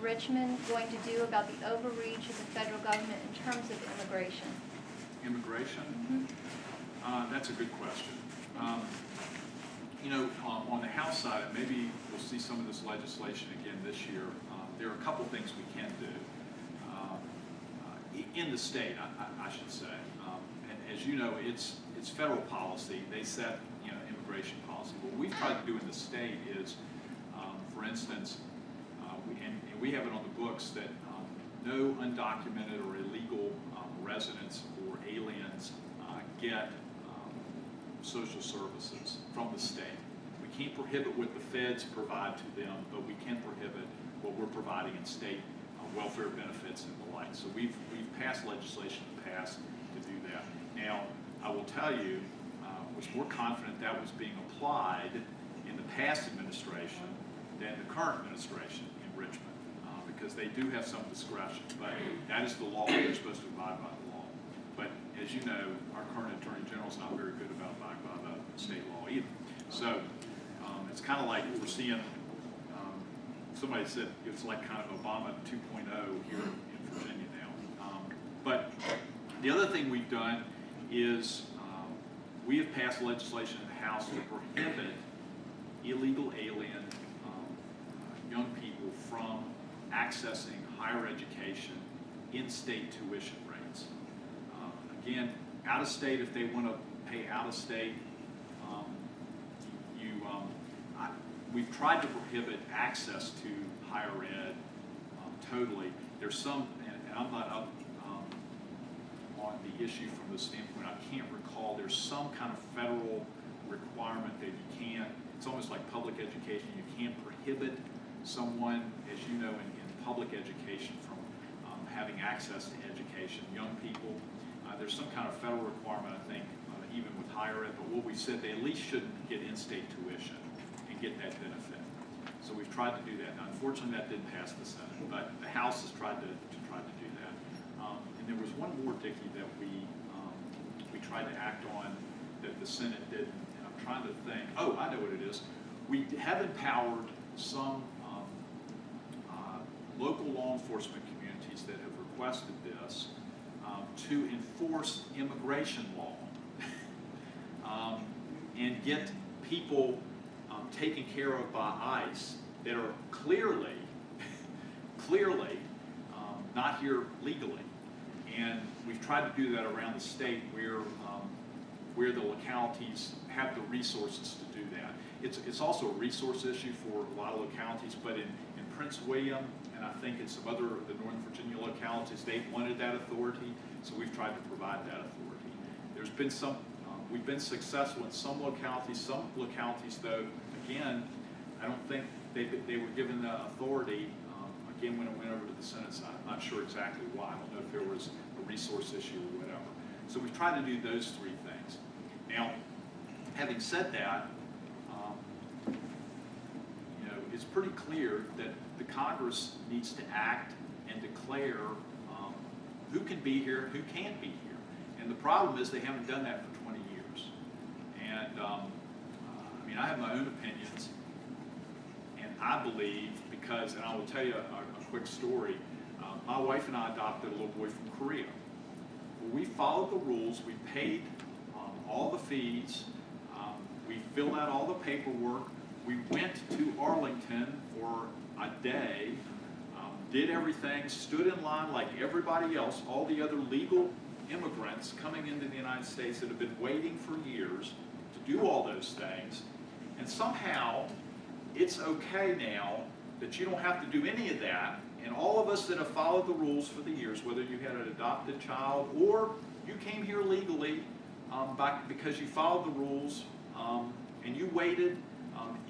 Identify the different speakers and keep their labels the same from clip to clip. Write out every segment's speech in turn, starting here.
Speaker 1: Richmond going to do about the overreach of the federal government in terms of immigration?
Speaker 2: Immigration?
Speaker 1: Mm-hmm.
Speaker 2: That's a good question. You know, on the House side, and maybe we'll see some of this legislation again this year, there are a couple things we can do in the state, I should say. And as you know, it's federal policy. They set, you know, immigration policy. What we've tried to do in the state is, for instance, and we have it on the books that no undocumented or illegal residents or aliens get social services from the state. We can't prohibit what the feds provide to them, but we can prohibit what we're providing in state welfare benefits and the like. So we've passed legislation in the past to do that. Now, I will tell you, was more confident that was being applied in the past administration than the current administration in Richmond, because they do have some discretion, but that is the law. They're supposed to abide by the law. But as you know, our current Attorney General is not very good about abiding by the state law either. So it's kind of like we're seeing, somebody said it's like kind of Obama 2.0 here in Virginia now. But the other thing we've done is we have passed legislation in the House to prohibit illegal alien young people from accessing higher education in state tuition rates. Again, out of state, if they want to pay out of state, we've tried to prohibit access to higher ed totally. There's some, and I'm not up on the issue from the standpoint, I can't recall, there's some kind of federal requirement that you can't, it's almost like public education, you can't prohibit someone, as you know, in public education from having access to education. Young people, there's some kind of federal requirement, I think, even with higher ed, but what we said, they at least shouldn't get in-state tuition and get that benefit. So we've tried to do that. Now, unfortunately, that didn't pass the Senate, but the House has tried to do that. And there was one more, Dickie, that we tried to act on that the Senate didn't. And I'm trying to think. Oh, I know what it is. We have empowered some local law enforcement communities that have requested this to enforce immigration law and get people taken care of by ICE that are clearly not here legally. And we've tried to do that around the state where the localities have the resources to do that. It's also a resource issue for a lot of localities, but in Prince William, and I think in some other the Northern Virginia localities, they wanted that authority, so we've tried to provide that authority. There's been some, we've been successful in some localities though, again, I don't think they were given the authority, again, when it went over to the Senate side. I'm not sure exactly why. I don't know if there was a resource issue or whatever. So we've tried to do those three things. Now, having said that, you know, it's pretty clear that the Congress needs to act and declare who can be here, who can't be here. And the problem is they haven't done that for 20 years. And I mean, I have my own opinions, and I believe because, and I will tell you a quick story, my wife and I adopted a little boy from Korea. Well, we followed the rules, we paid all the fees, we filled out all the paperwork, we went to Arlington for a day, did everything, stood in line like everybody else, all the other legal immigrants coming into the United States that have been waiting for years to do all those things, and somehow it's okay now that you don't have to do any of that, and all of us that have followed the rules for the years, whether you had an adopted child or you came here legally because you followed the rules and you waited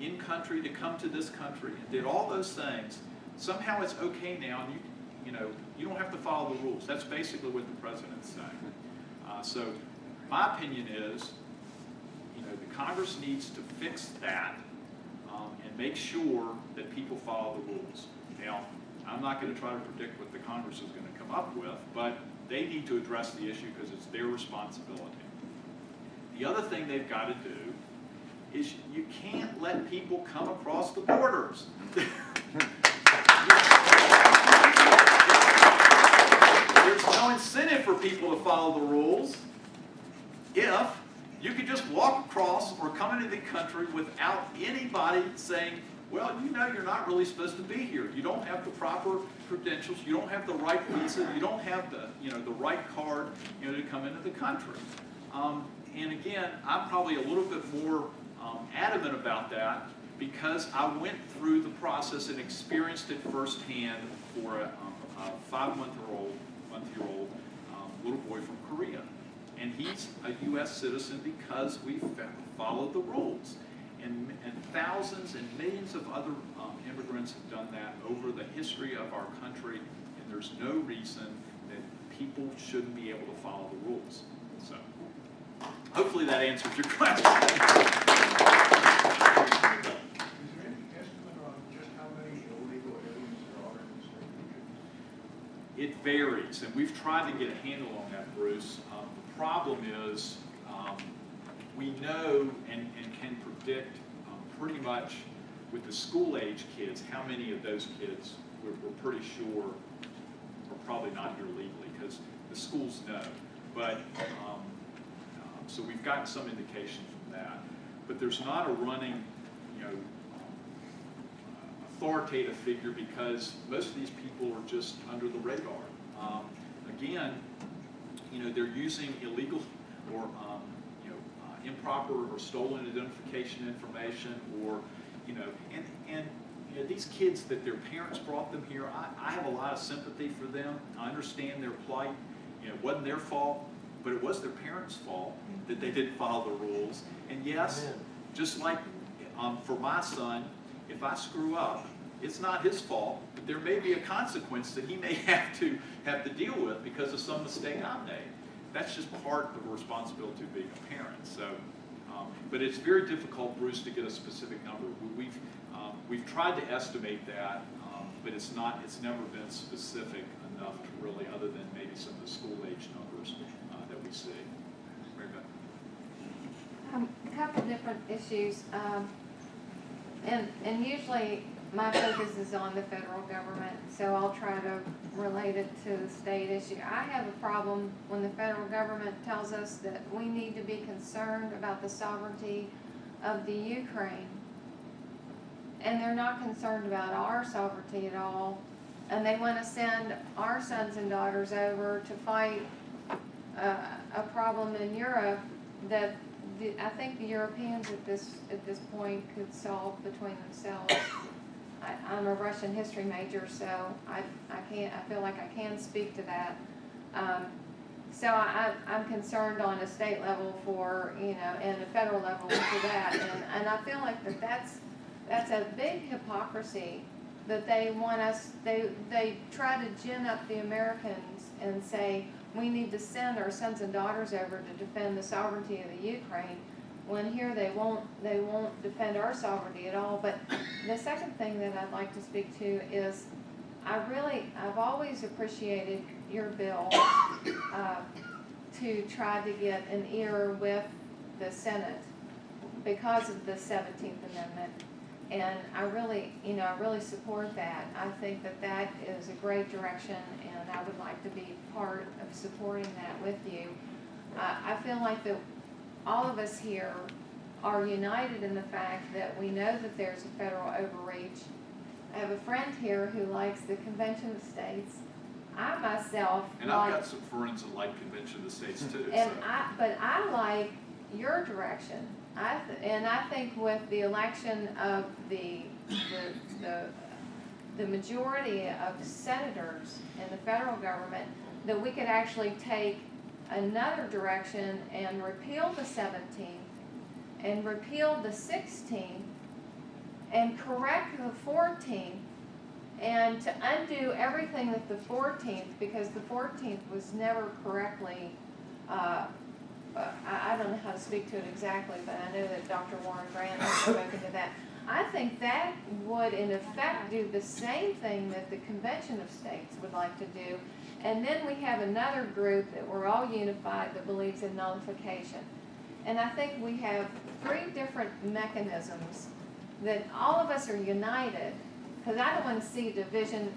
Speaker 2: in country to come to this country and did all those things, somehow it's okay now, and you don't have to follow the rules. That's basically what the president's saying. So my opinion is, the Congress needs to fix that and make sure that people follow the rules. Now, I'm not going to try to predict what the Congress is going to come up with, but they need to address the issue because it's their responsibility. The other thing they've got to do is you can't let people come across the borders. for people to follow the rules if you could just walk across or come into the country without anybody saying, well, you know you're not really supposed to be here. You don't have the proper credentials. You don't have the right visa. You don't have the, the right card, to come into the country. And again, I'm probably a little bit more adamant about that because I went through the process and experienced it firsthand for a 5-month-old little boy from Korea. And he's a U.S. citizen because we followed the rules. And thousands and millions of other immigrants have done that over the history of our country, and there's no reason that people shouldn't be able to follow the rules. So, hopefully that answers your question.
Speaker 3: Is there any estimate on just how many illegal aliens there are in the state?
Speaker 2: It varies, and we've tried to get a handle on that, Bruce. The problem is we know and can predict pretty much with the school-age kids how many of those kids we're pretty sure are probably not here legally because the schools know. But so we've gotten some indication from that. But there's not a running, authoritative figure because most of these people are just under the radar. Again, they're using illegal or improper or stolen identification information, or and these kids that their parents brought them here. I have a lot of sympathy for them. I understand their plight. It wasn't their fault, but it was their parents' fault that they didn't follow the rules. And yes, just like for my son, if I screw up, it's not his fault, but there may be a consequence that he may have to deal with because of some mistake I made. That's just part of the responsibility of being a parent. So, but it's very difficult, Bruce, to get a specific number. We've tried to estimate that, but it's never been specific enough to really, other than maybe some of the school-age numbers that we see. Very good.
Speaker 4: A couple different issues, and usually my focus is on the federal government, so I'll try to relate it to the state issue. I have a problem when the federal government tells us that we need to be concerned about the sovereignty of the Ukraine, and they're not concerned about our sovereignty at all, and they want to send our sons and daughters over to fight a problem in Europe that I think the Europeans at this point could solve between themselves. I'm a Russian history major, so I feel like I can speak to that. So I'm concerned on a state level for, and a federal level for that, and I feel like that's a big hypocrisy that they want us. They try to gin up the Americans and say we need to send our sons and daughters over to defend the sovereignty of the Ukraine, when here they won't defend our sovereignty at all. But the second thing that I'd like to speak to is I've always appreciated your bill to try to get an ear with the Senate because of the 17th Amendment. And I really support that. I think that is a great direction, and I would like to be part of supporting that with you. I feel like that all of us here are united in the fact that we know that there's a federal overreach. I have a friend here who likes the Convention of States. I myself
Speaker 2: and I've got some friends that like Convention of the States too.
Speaker 4: And
Speaker 2: so.
Speaker 4: But I like your direction. And I think with the election of the majority of senators in the federal government, that we could actually take another direction and repeal the 17th and repeal the 16th and correct the 14th, and to undo everything that the 14th, because the 14th was never correctly, I don't know how to speak to it exactly, but I know that Dr. Warren Grant has spoken to that. I think that would in effect do the same thing that the Convention of States would like to do. And then we have another group that we're all unified that believes in nullification. And I think we have 3 different mechanisms that all of us are united, because I don't want to see division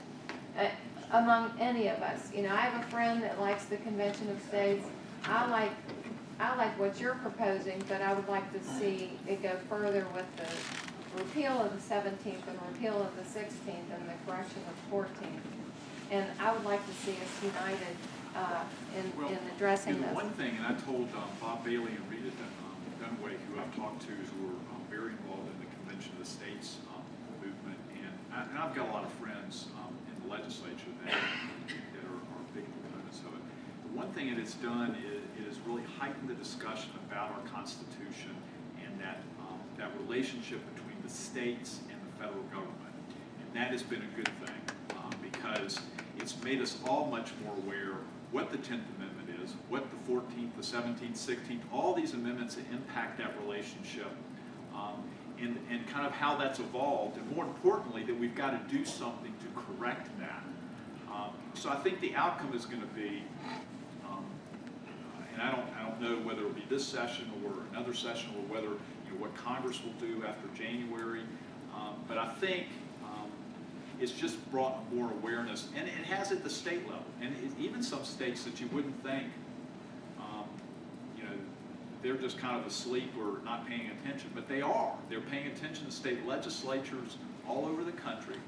Speaker 4: among any of us. You know, I have a friend that likes the Convention of States. I like what you're proposing, but I would like to see it go further with the repeal of the 17th and repeal of the 16th and the correction of the 14th. And I would like to see us united in addressing
Speaker 2: The
Speaker 4: those.
Speaker 2: one thing, and I told Bob Bailey and Rita Dunaway, who I've talked to, who are very involved in the Convention of the States movement, and I've got a lot of friends in the legislature that are big proponents of it. The one thing that it's done is it has really heightened the discussion about our Constitution and that relationship between the states and the federal government. And that has been a good thing because it's made us all much more aware what the 10th Amendment is, what the 14th, the 17th, 16th, all these amendments that impact that relationship, and kind of how that's evolved, and more importantly, that we've got to do something to correct that. So I think the outcome is going to be, and I don't know whether it'll be this session or another session, or whether what Congress will do after January, but I think it's just brought more awareness, and it has at the state level, and even some states that you wouldn't think, they're just kind of asleep or not paying attention, but they are. They're paying attention. The state legislatures all over the country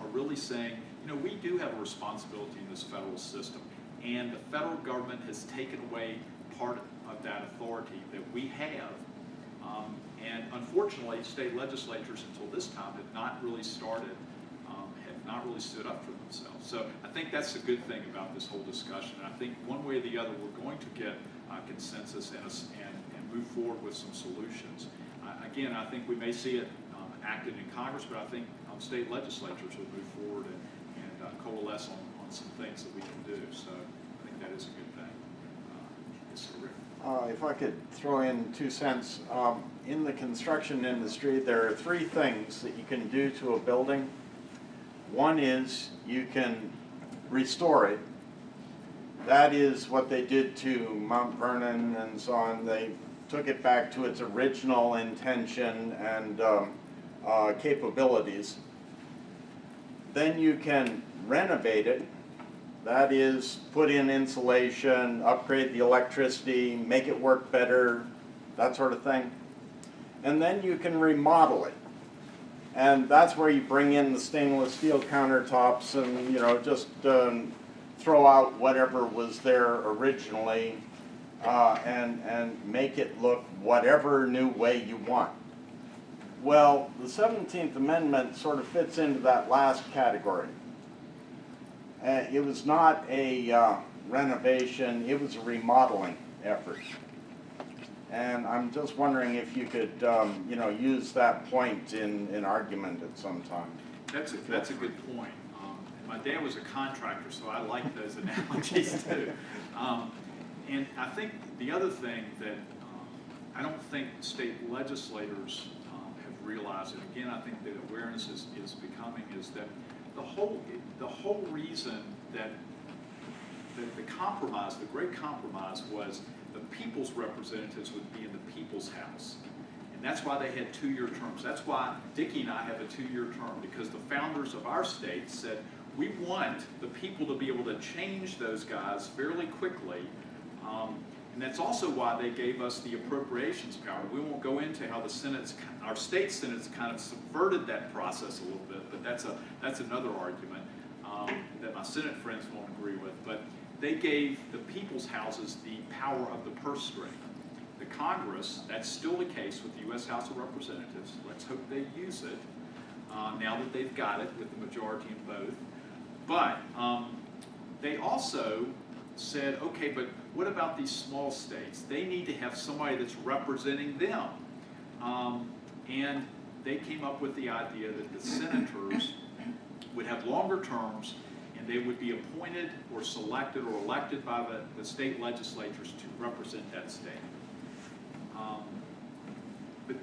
Speaker 2: are really saying, we do have a responsibility in this federal system, and the federal government has taken away part of that authority that we have. And unfortunately, state legislatures until this time have not really stood up for themselves. So I think that's the good thing about this whole discussion. And I think one way or the other, we're going to get consensus and move forward with some solutions. Again, I think we may see it acted in Congress, but I think state legislatures will move forward and coalesce on some things that we can do. So I think that is a good thing. Yes, sir, Rick.
Speaker 5: If I could throw in 2 cents. In the construction industry, there are 3 things that you can do to a building. One is you can restore it. That is what they did to Mount Vernon and so on. They took it back to its original intention and capabilities. Then you can renovate it. That is, put in insulation, upgrade the electricity, make it work better, that sort of thing. And then you can remodel it. And that's where you bring in the stainless steel countertops and, just throw out whatever was there originally and make it look whatever new way you want. Well, the 17th Amendment sort of fits into that last category. It was not a renovation, it was a remodeling effort. And I'm just wondering if you could, use that point in argument at some time.
Speaker 2: That's a good point. And my dad was a contractor, so I like those analogies too. And I think the other thing that I don't think state legislators have realized, and again, I think that awareness is becoming, is that the whole reason that the compromise, the great compromise, was the people's representatives would be in the people's house. And that's why they had 2-year terms. That's why Dickie and I have a 2-year term, because the founders of our state said, we want the people to be able to change those guys fairly quickly. And that's also why they gave us the appropriations power. We won't go into how our state senates kind of subverted that process a little bit, but that's another argument that my Senate friends won't agree with. But they gave the people's houses the power of the purse string. The Congress, that's still the case with the U.S. House of Representatives. Let's hope they use it now that they've got it with the majority in both. But they also said, okay, but what about these small states? They need to have somebody that's representing them. And they came up with the idea that the senators would have longer terms, and they would be appointed or selected or elected by the state legislatures to represent that state. But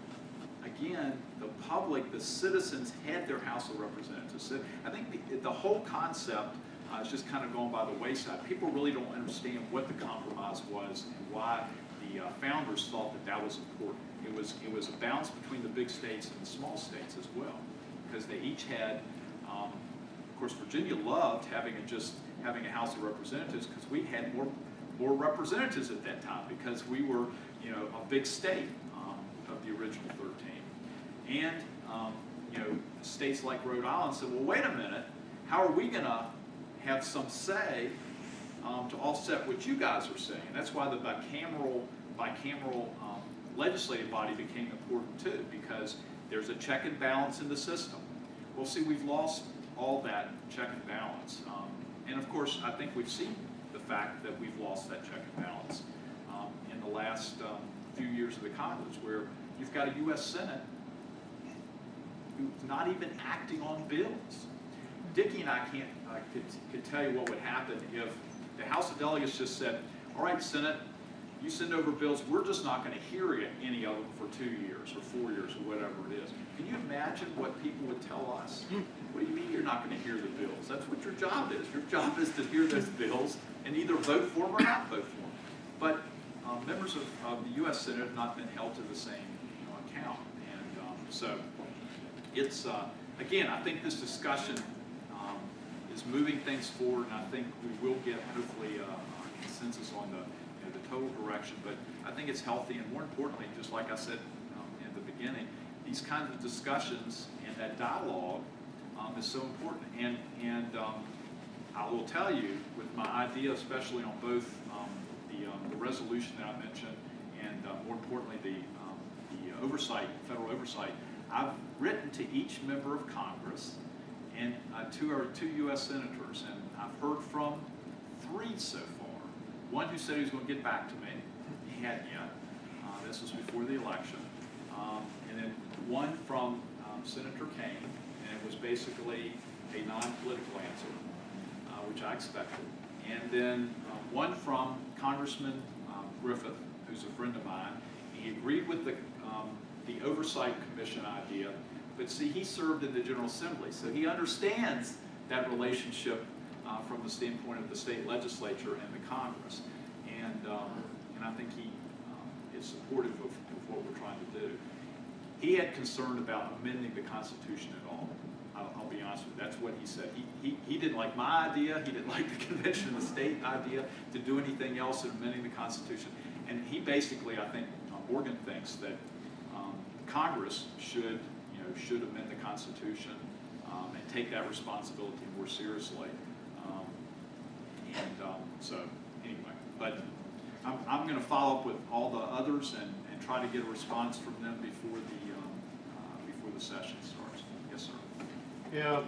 Speaker 2: again, the public, the citizens had their House of Representatives. So I think the whole concept is just kind of going by the wayside. People really don't understand what the compromise was and why the founders thought that was important. It was a balance between the big states and the small states as well, because they each had of course, Virginia loved having a House of Representatives because we had more representatives at that time because we were, you know, a big state of the original 13. And, you know, states like Rhode Island said, well, wait a minute, how are we going to have some say to offset what you guys are saying? That's why the bicameral legislative body became important too, because there's a check and balance in the system. Well, see, we've lost all that check and balance. And of course, I think we've seen the fact that we've lost that check and balance in the last few years of the Congress, where you've got a U.S. Senate who's not even acting on bills. Dickie and I could tell you what would happen if the House of Delegates just said, all right, Senate, you send over bills, we're just not going to hear any of them for 2 years or 4 years or whatever it is. Can you imagine what people would tell us? What do you mean you're not going to hear the bills? That's what your job is. Your job is to hear those bills and either vote for them or not vote for them. But members of the U.S. Senate have not been held to the same account. And so it's, again, I think this discussion is moving things forward, and I think we will get hopefully a consensus on the total direction, but I think it's healthy, and more importantly, just like I said in the beginning, these kinds of discussions and that dialogue is so important. And I will tell you, with my idea, especially on both the resolution that I mentioned, and more importantly the oversight, federal oversight, I've written to each member of Congress and to our 2 U.S. senators, and I've heard from 3 so far. One who said he was going to get back to me. He hadn't yet. This was before the election. And then one from Senator Kane, and it was basically a non-political answer, which I expected. And then one from Congressman Griffith, who's a friend of mine. He agreed with the Oversight Commission idea, but see, he served in the General Assembly, so he understands that relationship from the standpoint of the state legislature and the Congress, and I think he is supportive of what we're trying to do. He had concern about amending the Constitution at all. I'll be honest with you, that's what he said. He didn't like my idea, he didn't like the Convention of the State idea to do anything else in amending the Constitution, and he basically, I think, Morgan thinks that Congress should amend the Constitution and take that responsibility more seriously. So anyway, but I'm going to follow up with all the others and try to get a response from them before the session starts. Yes, sir.
Speaker 6: Yeah,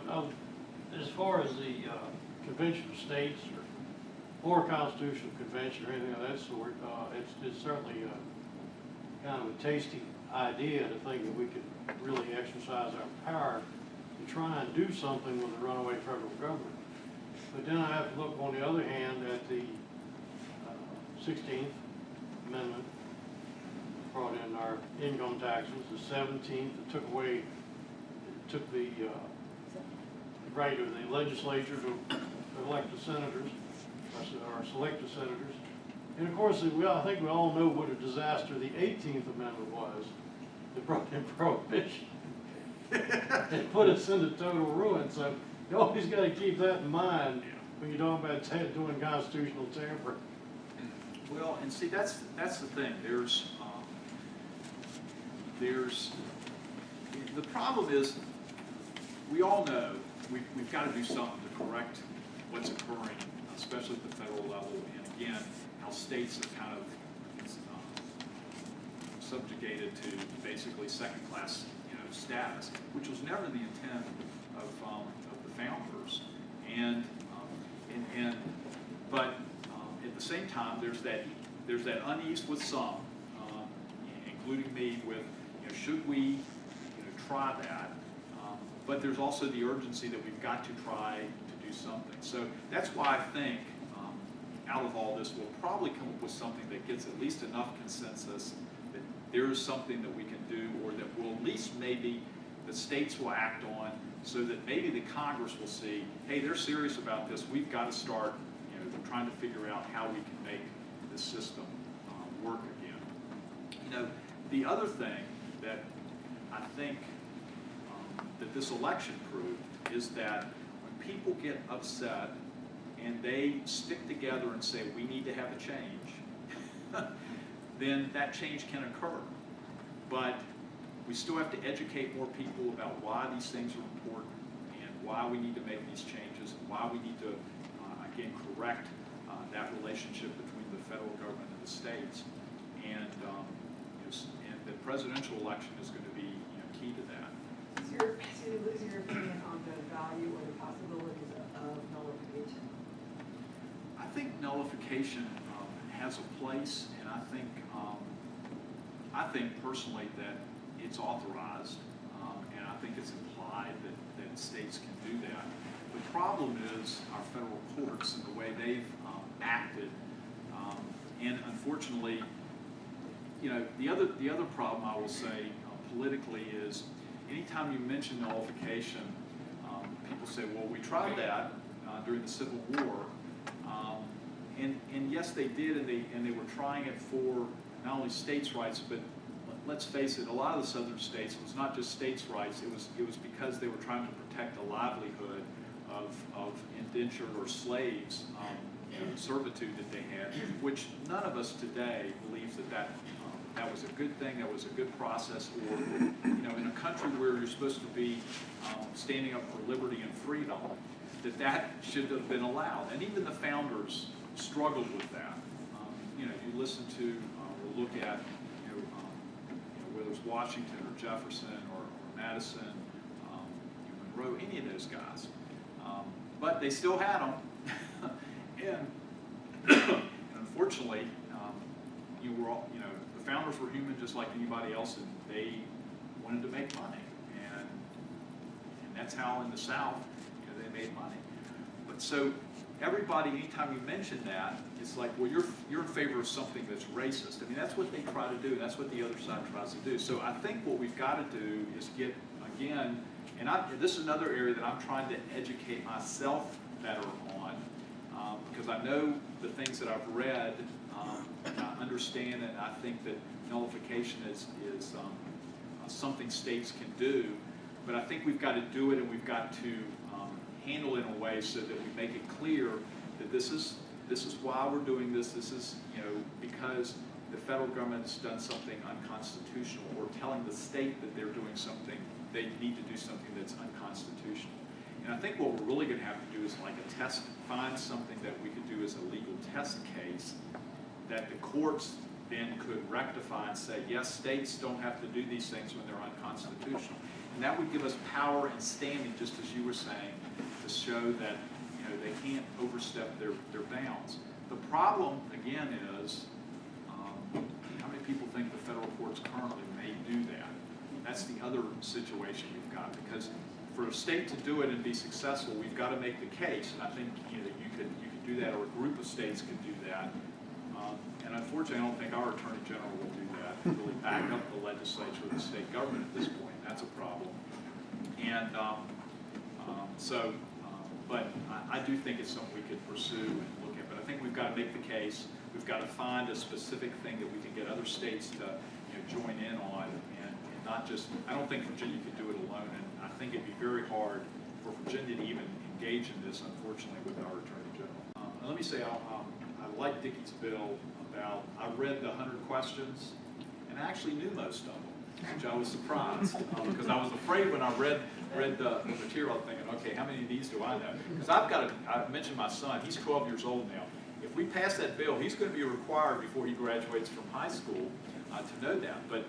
Speaker 6: as far as the Convention of States or Constitutional Convention or anything of that sort, it's certainly kind of a tasty idea to think that we could really exercise our power to try and do something with the runaway federal government. But then I have to look, on the other hand, at the 16th Amendment, brought in our income taxes, the 17th, it took the right of the legislature to elect the senators, or select the senators. And of course, I think we all know what a disaster the 18th Amendment was. It brought in prohibition. It put us into total ruin. So you always got to keep that in mind when you're talking about doing constitutional tampering.
Speaker 2: Well, and see, that's the thing. The problem is, we all know we've got to do something to correct what's occurring, especially at the federal level, and again, how states have kind of subjugated to basically second-class status, which was never the intent of the founders. But at the same time, there's that unease with some, including me, with should we try that? But there's also the urgency that we've got to try to do something. So that's why I think out of all this, we'll probably come up with something that gets at least enough consensus that there is something that we can do, or that will at least maybe the states will act on, so that maybe the Congress will see, hey, they're serious about this. We've got to start, trying to figure out how we can make this system work again. The other thing that I think that this election proved is that people get upset and they stick together and say, we need to have a change, then that change can occur. But we still have to educate more people about why these things are important and why we need to make these changes and why we need to, again, correct that relationship between the federal government and the states. And, and the presidential election is going to be key to that.
Speaker 7: What is your opinion on the value or the possibilities of nullification?
Speaker 2: I think nullification has a place, and I think personally that it's authorized, and I think it's implied that states can do that. The problem is our federal courts and the way they've acted, and unfortunately, the other problem I will say politically is anytime you mention nullification, people say, well, we tried that during the Civil War, and yes, they did, and they were trying it for not only states' rights, but let's face it, a lot of the southern states, it was not just states' rights, it was because they were trying to protect the livelihood of indentured or slaves, servitude that they had, which none of us today believes that was a good thing, that was a good process, or in a country where you're supposed to be standing up for liberty and freedom, that should have been allowed. And even the founders struggled with that. You listen to or look at whether it's Washington or Jefferson or Madison, Monroe, any of those guys. But they still had them. and unfortunately, the founders were human just like anybody else, and they wanted to make money. And that's how in the South, they made money. But so everybody, anytime you mention that, it's like, well, you're in favor of something that's racist. I mean, that's what they try to do. That's what the other side tries to do. So I think what we've got to do is get, again, and this is another area that I'm trying to educate myself better on, because I know the things that I've read, I understand, and I think that nullification is something states can do, but I think we've got to do it, and we've got to handle it in a way so that we make it clear that this is why we're doing this. This is because the federal government has done something unconstitutional, or telling the state that they're doing something, they need to do something that's unconstitutional. And I think what we're really going to have to do is like a test, find something that we could do as a legal test case that the courts then could rectify and say, yes, states don't have to do these things when they're unconstitutional. And that would give us power and standing, just as you were saying, to show that they can't overstep their bounds. The problem, again, is how many people think the federal courts currently may do that? That's the other situation we've got, because for a state to do it and be successful, we've got to make the case. And I think you could do that, or a group of states could do that. And unfortunately, I don't think our Attorney General will do that, really back up the legislature or the state government at this point. That's a problem. And but I do think it's something we could pursue and look at. But I think we've got to make the case. We've got to find a specific thing that we can get other states to join in on, and not just, I don't think Virginia could do it alone, and I think it'd be very hard for Virginia to even engage in this, unfortunately, with our Attorney General. Let me say, I like Dickey's bill about, I read the 100 questions, and I actually knew most of them, which I was surprised, because I was afraid when I read the material, thinking, okay, how many of these do I know? Because I mentioned my son, he's 12 years old now. If we pass that bill, he's going to be required before he graduates from high school to know that. But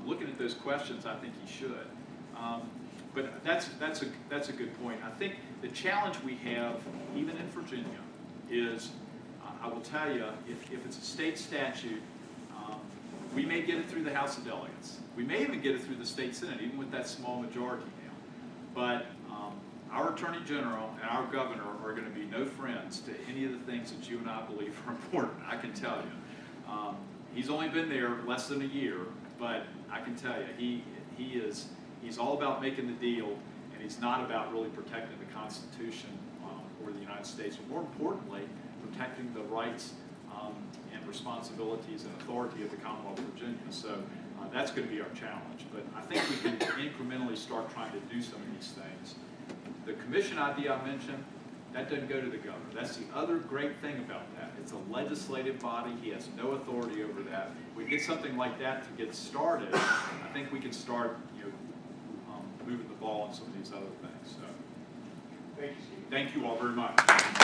Speaker 2: looking at those questions, I think he should. But that's a good point. I think the challenge we have, even in Virginia, is I will tell you, if it's a state statute, we may get it through the House of Delegates. We may even get it through the state Senate, even with that small majority now. But our Attorney General and our Governor are going to be no friends to any of the things that you and I believe are important, I can tell you. He's only been there less than a year, but I can tell you, he's all about making the deal, and he's not about really protecting the Constitution or the United States, but more importantly, protecting the rights and responsibilities and authority of the Commonwealth of Virginia. So that's going to be our challenge. But I think we can incrementally start trying to do some of these things. The commission idea I mentioned, that doesn't go to the governor. That's the other great thing about that. It's a legislative body. He has no authority over that. We get something like that to get started. I think we can start, moving the ball on some of these other things. So,
Speaker 3: Thank you, Steve.
Speaker 2: thank you all very much.